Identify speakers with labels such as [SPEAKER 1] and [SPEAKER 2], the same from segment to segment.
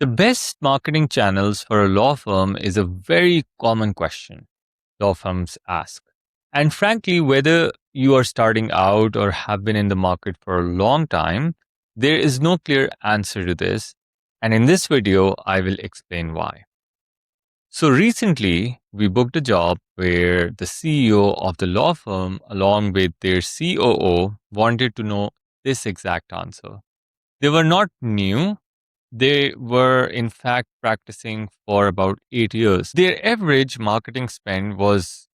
[SPEAKER 1] The best marketing channels for a law firm is a very common question law firms ask. And frankly, whether you are starting out or have been in the market for a long time, there is no clear answer to this. And in this video, I will explain why. So recently, we booked a job where the CEO of the law firm, along with their COO, wanted to know this exact answer. They were not new. They were, in fact, practicing for about 8 years. Their average marketing spend was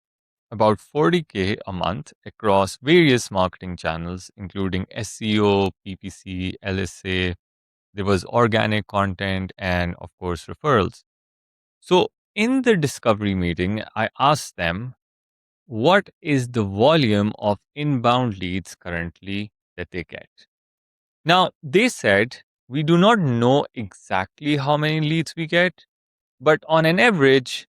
[SPEAKER 1] about 40K a month across various marketing channels, including SEO, PPC, LSA. There was organic content and, of course, referrals. So, in the discovery meeting, I asked them, what is the volume of inbound leads currently that they get? Now, they said, we do not know exactly how many leads we get, but on an average,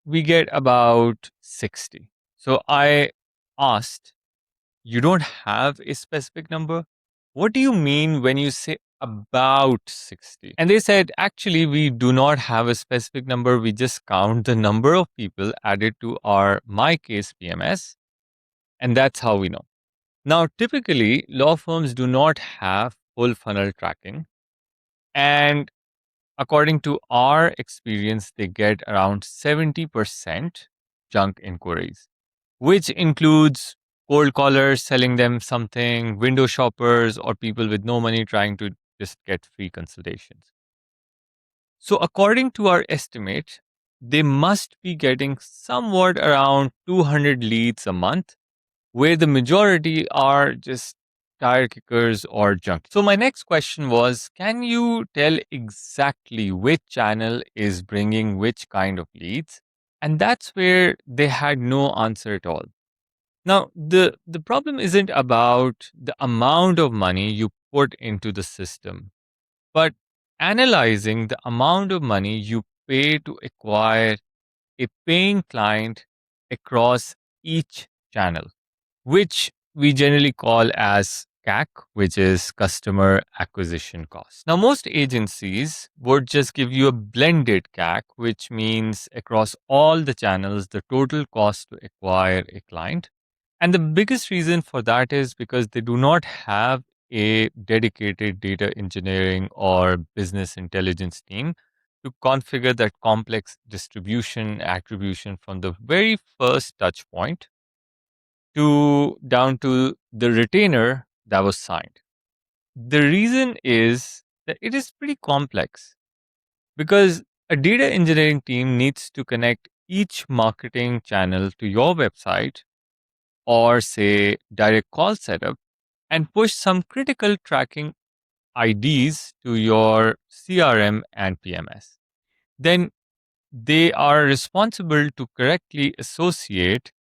[SPEAKER 1] we get about 60. So I asked, you don't have a specific number? What do you mean when you say about 60? And they said, actually, we do not have a specific number. We just count the number of people added to our My Case PMS, and that's how we know. Now, typically, law firms do not have full funnel tracking. And according to our experience, they get around 70% junk inquiries, which includes cold callers selling them something, window shoppers, or people with no money trying to just get free consultations. So, according to our estimate, they must be getting somewhat around 200 leads a month, where the majority are just tire kickers or junk. So, my next question was, can you tell exactly which channel is bringing which kind of leads? And that's where they had no answer at all. Now, the problem isn't about the amount of money you put into the system, but analyzing the amount of money you pay to acquire a paying client across each channel, which we generally call as CAC, which is customer acquisition cost. Now, most agencies would just give you a blended CAC, which means across all the channels, the total cost to acquire a client. And the biggest reason for that is because they do not have a dedicated data engineering or business intelligence team to configure that complex distribution attribution from the very first touch point to down to the retainer that was signed. The reason is that it is pretty complex because a data engineering team needs to connect each marketing channel to your website or say direct call setup and push some critical tracking IDs to your CRM and PMS. Then they are responsible to correctly associate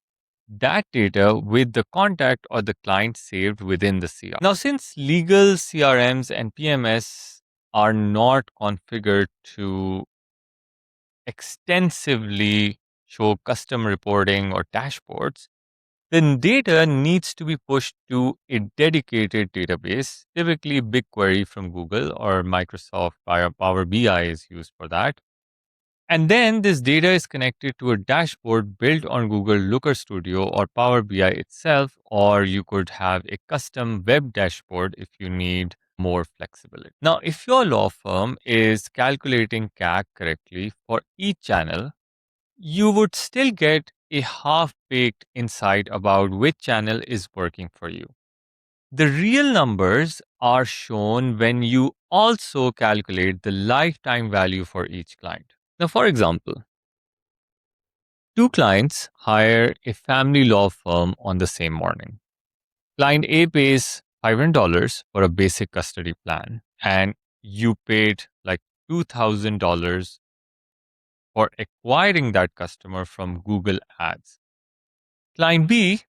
[SPEAKER 1] that data with the contact or the client saved within the CRM. Now, since legal CRMs and PMS are not configured to extensively show custom reporting or dashboards, then data needs to be pushed to a dedicated database, typically BigQuery from Google or Microsoft Power BI is used for that. And then this data is connected to a dashboard built on Google Looker Studio or Power BI itself, or you could have a custom web dashboard if you need more flexibility. Now, if your law firm is calculating CAC correctly for each channel, you would still get a half-baked insight about which channel is working for you. The real numbers are shown when you also calculate the lifetime value for each client. Now, for example, two clients hire a family law firm on the same morning. Client A pays $500 for a basic custody plan, and you paid like $2,000 for acquiring that customer from Google Ads. Client B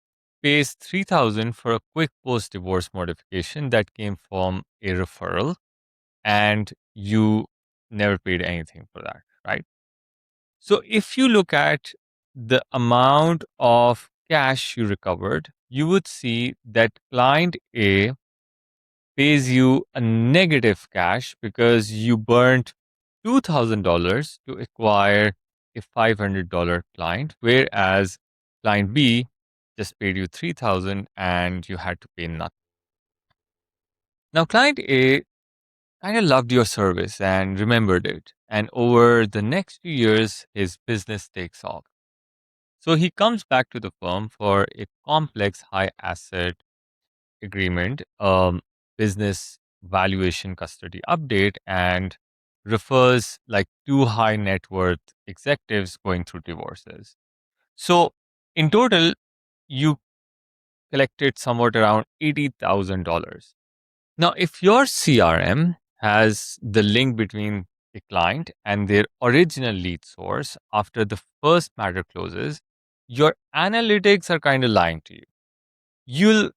[SPEAKER 1] pays $3,000 for a quick post-divorce modification that came from a referral, and you never paid anything for that, right? So if you look at the amount of cash you recovered, you would see that client A pays you a negative cash because you burnt $2,000 to acquire a $500 client, whereas client B just paid you 3,000 and you had to pay nothing. Now, client A kind of loved your service and remembered it. And over the next few years, his business takes off. So he comes back to the firm for a complex high asset agreement, business valuation custody update, and refers like two high net worth executives going through divorces. So in total, you collected somewhat around $80,000. Now, if your CRM has the link between a client and their original lead source after the first matter closes, your analytics are kind of lying to you. You'll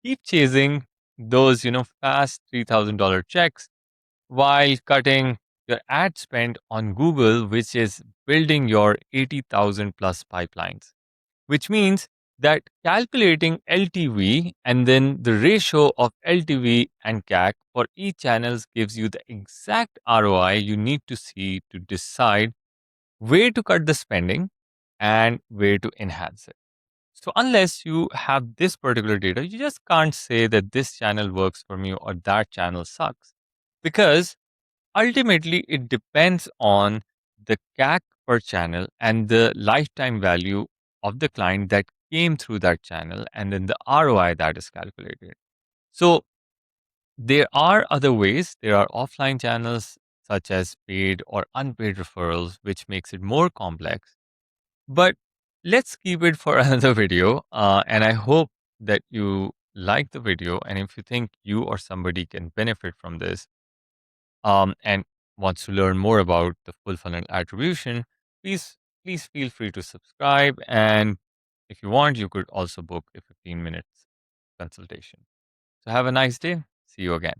[SPEAKER 1] keep chasing those, fast $3,000 checks while cutting your ad spend on Google, which is building your 80,000 plus pipelines, which means that calculating LTV and then the ratio of LTV and CAC for each channels gives you the exact ROI you need to see to decide where to cut the spending and where to enhance it. So unless you have this particular data, you just can't say that this channel works for me or that channel sucks, because ultimately it depends on the CAC per channel and the lifetime value of the client that came through that channel and then the ROI that is calculated. So there are other ways. There are offline channels such as paid or unpaid referrals, which makes it more complex. But let's keep it for another video. And I hope that you like the video. And if you think you or somebody can benefit from this, and wants to learn more about the full funnel attribution, please feel free to subscribe. And if you want, you could also book a 15 minutes consultation. So have a nice day. See you again.